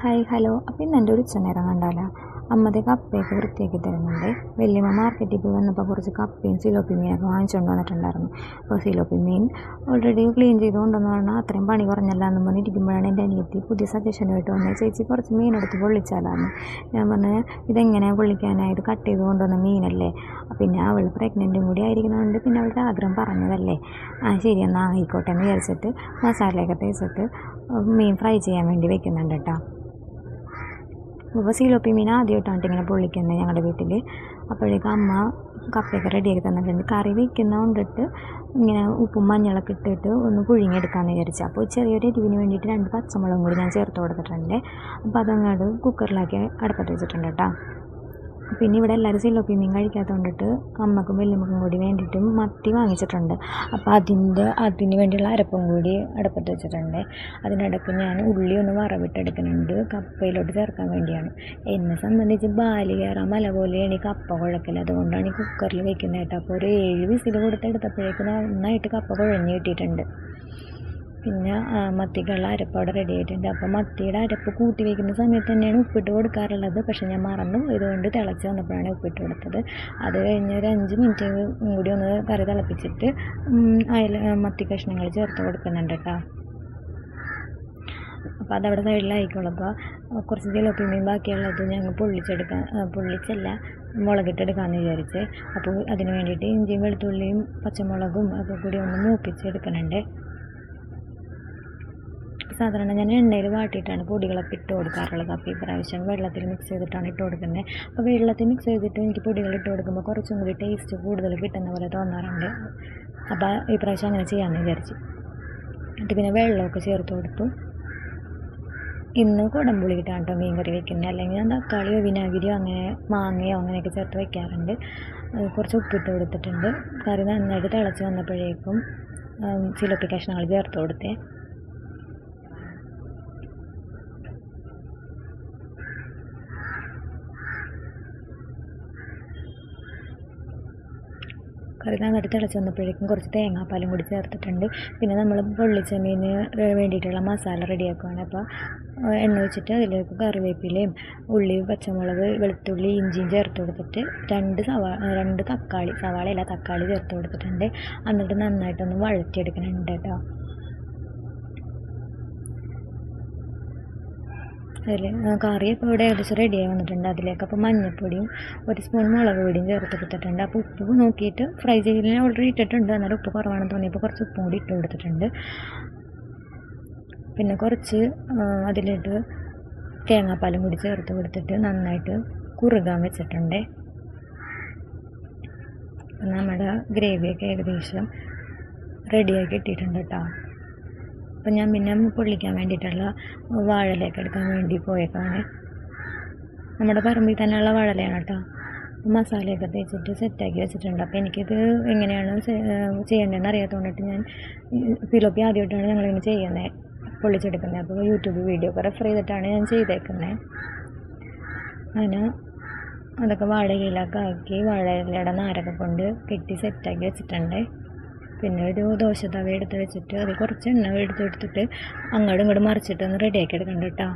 Hi hello. അപ്പോൾ ഇന്ന് എൻ്റെ ഒരു ഉച്ചനേരം കണ്ടാലോ അമ്മത്തെ കപ്പയൊക്കെ വൃത്തിയാക്കി തരുന്നുണ്ട്. വല്യമ്മ മാർക്കറ്റിൽ പോയി വന്നപ്പോൾ കുറച്ച് കപ്പയും സിലോപ്പി മീനൊക്കെ വാങ്ങിച്ചുകൊണ്ട് വന്നിട്ടുണ്ടായിരുന്നു. അപ്പോൾ സിലോപ്പി മീൻ ഓൾറെഡി ക്ലീൻ ചെയ്ത് കൊണ്ടുവന്ന് പറഞ്ഞാൽ അത്രയും പണി കുറഞ്ഞല്ല എന്ന് പറഞ്ഞിരിക്കുമ്പോഴാണ് എൻ്റെ അനിയത്തി പുതിയ സജഷനുമായിട്ട് വന്നത്. ചേച്ചി കുറച്ച് മീനെടുത്ത് പൊള്ളിച്ചാലാന്ന്. ഞാൻ പറഞ്ഞു ഇതെങ്ങനെയാണ് പൊള്ളിക്കാനായത്, കട്ട് ചെയ്ത് കൊണ്ടുവന്ന മീനല്ലേ. പിന്നെ അവൾ പ്രഗ്നൻറ്റും കൂടി ആയിരിക്കുന്നതുകൊണ്ട് പിന്നെ അവളുടെ ആഗ്രഹം പറഞ്ഞതല്ലേ, ശരി എന്നാൽ ആയിക്കോട്ടെ എന്ന് വിചാരിച്ചിട്ട് മസാലയൊക്കെ തേച്ചിട്ട് മീൻ ഫ്രൈ ചെയ്യാൻ വേണ്ടി വെക്കുന്നുണ്ട് കേട്ടോ. അപ്പോൾ സിലോപ്പി മീൻ ആദ്യമായിട്ടാണ് ഇങ്ങനെ പൊള്ളിക്കുന്നത് ഞങ്ങളുടെ വീട്ടിൽ. അപ്പോഴേക്കും അമ്മ കപ്പയൊക്കെ റെഡിയാക്കി തന്നിട്ടുണ്ട്. കറി വയ്ക്കുന്ന കൊണ്ടിട്ട് ഇങ്ങനെ ഉപ്പും മഞ്ഞളൊക്കെ ഇട്ടിട്ട് ഒന്ന് പുഴുങ്ങിയെടുക്കാമെന്ന് വിചാരിച്ചു. അപ്പോൾ ചെറിയൊരു എരിവിന് വേണ്ടിയിട്ട് 2 പച്ചമുളകും കൂടി ഞാൻ ചേർത്ത് കൊടുത്തിട്ടുണ്ട്. അപ്പോൾ അതങ്ങോട്ട് കുക്കറിലാക്കി അടുപ്പത്ത് വെച്ചിട്ടുണ്ട് കേട്ടോ. പിന്നെ ഇവിടെ എല്ലാവരും സിലോപ്പി മീൻ കഴിക്കാത്തതുകൊണ്ടിട്ട് അമ്മക്കും വല്യമ്മക്കും കൂടി വേണ്ടിയിട്ടും മത്തി വാങ്ങിച്ചിട്ടുണ്ട്. അപ്പോൾ അതിന് വേണ്ടിയുള്ള അരപ്പും കൂടി അടുപ്പത്ത് വെച്ചിട്ടുണ്ട്. അതിനിടയ്ക്ക് ഞാൻ ഉള്ളി ഒന്ന് വറവിട്ടെടുക്കുന്നുണ്ട്, കപ്പയിലോട്ട് ചേർക്കാൻ വേണ്ടിയാണ്. എന്നെ സംബന്ധിച്ച് ബാല് കയറാൻ മല പോലെയാണ് ഈ കപ്പ കുഴക്കൽ. അതുകൊണ്ടാണ് ഈ കുക്കറിൽ വെക്കുന്നത് കേട്ടോ. അപ്പോൾ ഒരു 7 വിസിൽ കൊടുത്തെടുത്തപ്പോഴേക്കും നന്നായിട്ട് കപ്പ കുഴഞ്ഞ് കിട്ടിയിട്ടുണ്ട്. പിന്നെ മത്തിക്കുള്ള അരപ്പ് അവിടെ റെഡി ആയിട്ടുണ്ട്. അപ്പോൾ മത്തിയുടെ അരപ്പ് കൂട്ടി വയ്ക്കുന്ന സമയത്ത് തന്നെയാണ് ഉപ്പിട്ട് കൊടുക്കാറുള്ളത്. പക്ഷേ ഞാൻ മറന്നു, ഇതുകൊണ്ട് തിളച്ച് വന്നപ്പോഴാണ് ഉപ്പിട്ട് കൊടുത്തത്. അത് കഴിഞ്ഞ് ഒരു 5 മിനിറ്റ് കൂടി ഒന്ന് കറി തിളപ്പിച്ചിട്ട് മത്തി കഷ്ണങ്ങൾ ചേർത്ത് കൊടുക്കുന്നുണ്ട് കേട്ടോ. അപ്പോൾ അതവിടെ സൈഡിലായിക്കോളും. അപ്പോൾ കുറച്ച് സിലോപ്പി മീൻ ബാക്കിയുള്ളത് ഞങ്ങൾ പൊള്ളിച്ചല്ല മുളകിട്ടെടുക്കാമെന്ന് വിചാരിച്ച്. അപ്പോൾ അതിന് വേണ്ടിയിട്ട് ഇഞ്ചിയും വെളുത്തുള്ളിയും പച്ചമുളകും ഒക്കെ കൂടി ഒന്ന് മൂപ്പിച്ചെടുക്കുന്നുണ്ട്. സാധാരണ ഞാൻ എണ്ണയിൽ വാട്ടിയിട്ടാണ് പൊടികളൊക്കെ ഇട്ട് കൊടുക്കാറുള്ളത്. അപ്പോൾ ഇപ്രാവശ്യം വെള്ളത്തിൽ മിക്സ് ചെയ്തിട്ടാണ് ഇട്ട് കൊടുക്കുന്നത്. അപ്പോൾ വെള്ളത്തിൽ മിക്സ് ചെയ്തിട്ട് എനിക്ക് പൊടികൾ ഇട്ട് കൊടുക്കുമ്പോൾ കുറച്ചും കൂടി ടേസ്റ്റ് കൂടുതൽ കിട്ടുന്ന പോലെ തോന്നാറുണ്ട്. അപ്പോൾ ഇപ്രാവശ്യം അങ്ങനെ ചെയ്യാമെന്ന് വിചാരിച്ചു. എന്നിട്ട് പിന്നെ വെള്ളമൊക്കെ ചേർത്ത് കൊടുത്തു. ഇന്ന് കുടംപുളി ഇട്ടാണ് കേട്ടോ മീൻ കറി വയ്ക്കുന്നത്. അല്ലെങ്കിൽ ഞാൻ തക്കാളിയോ വിനാഗിരിയോ അങ്ങനെ മാങ്ങയോ അങ്ങനെയൊക്കെ ചേർത്ത് വയ്ക്കാറുണ്ട്. കുറച്ച് ഉപ്പിട്ട് കൊടുത്തിട്ടുണ്ട്. കറി നന്നായിട്ട് തിളച്ച് വന്നപ്പോഴേക്കും സിലോപ്പി കഷ്ണങ്ങൾ ചേർത്ത് കൊടുത്തേ. കറി നന്നായിട്ട് തിളച്ച് വന്നപ്പോഴേക്കും കുറച്ച് തേങ്ങാപ്പാലും കൂടി ചേർത്തിട്ടുണ്ട്. പിന്നെ നമ്മൾ പൊള്ളിച്ച മീന് വേണ്ടിയിട്ടുള്ള മസാല റെഡിയാക്കുകയാണ്. അപ്പോൾ എണ്ണ വെച്ചിട്ട് അതിലേക്ക് കറിവേപ്പിലയും ഉള്ളിയും പച്ചമുളക് വെളുത്തുള്ളി ഇഞ്ചിയും ചേർത്ത് കൊടുത്തിട്ട് 2 തക്കാളി ചേർത്ത് കൊടുത്തിട്ടുണ്ട്. എന്നിട്ട് നന്നായിട്ടൊന്ന് വഴറ്റിയെടുക്കുന്നുണ്ട് കേട്ടോ. അതിൽ കറിയൊക്കെ ഇവിടെ ഏകദേശം റെഡിയായി വന്നിട്ടുണ്ട്. അതിലേക്ക് അപ്പോൾ മഞ്ഞൾപ്പൊടിയും 1 സ്പൂൺ മുളക് പൊടിയും ചേർത്ത് കൊടുത്തിട്ടുണ്ട്. അപ്പോൾ ഉപ്പ് നോക്കിയിട്ട് ഫ്രൈ ചെയ്യലിന് ഓൾറെഡി ഇട്ടിട്ടുണ്ട്. എന്നാലും ഉപ്പ് കുറവാണെന്ന് തോന്നിയപ്പോൾ കുറച്ച് ഉപ്പും കൂടി ഇട്ട് കൊടുത്തിട്ടുണ്ട്. പിന്നെ കുറച്ച് അതിലിട്ട് തേങ്ങാപ്പാലും കൂടി ചേർത്ത് കൊടുത്തിട്ട് നന്നായിട്ട് കുറുകാൻ വെച്ചിട്ടുണ്ട്. നമ്മുടെ ഗ്രേവിയൊക്കെ ഏകദേശം റെഡിയാക്കി ഇട്ടിട്ടുണ്ട് കേട്ടോ. അപ്പം ഞാൻ പിന്നെ പൊള്ളിക്കാൻ വേണ്ടിയിട്ടുള്ള വാഴയിലയൊക്കെ എടുക്കാൻ വേണ്ടി പോയേക്കാണ്. നമ്മുടെ പറമ്പിൽ തന്നെയുള്ള വാഴയിലയാണ് കേട്ടോ. മസാലയൊക്കെ തേച്ചിട്ട് സെറ്റാക്കി വെച്ചിട്ടുണ്ട്. അപ്പോൾ എനിക്കിത് എങ്ങനെയാണ് ചെയ്യേണ്ടതെന്ന് അറിയാത്തതുകൊണ്ടിട്ട് ഞാൻ സിലോപ്പി ആദ്യമായിട്ടാണ് ഞങ്ങളിങ്ങനെ ചെയ്യുന്നത്, പൊള്ളിച്ചെടുക്കുന്നത്. അപ്പോൾ യൂട്യൂബ് വീഡിയോ ഒക്കെ റെഫർ ചെയ്തിട്ടാണ് ഞാൻ ചെയ്തേക്കുന്നത്. അങ്ങനെ അതൊക്കെ വാഴയിലൊക്കെ ആക്കി വാഴയിലയുടെ നാരൊക്കെ കൊണ്ട് കെട്ടി സെറ്റാക്കി വെച്ചിട്ടുണ്ട്. പിന്നെ ഒരു ദോശ തവ എടുത്ത് വെച്ചിട്ട് അതിൽ കുറച്ച് എണ്ണ എടുത്തിട്ട് അങ്ങോട്ടും ഇങ്ങോട്ടും മറിച്ചിട്ടൊന്ന് റെഡിയാക്കി എടുക്കണ്ട കേട്ടോ.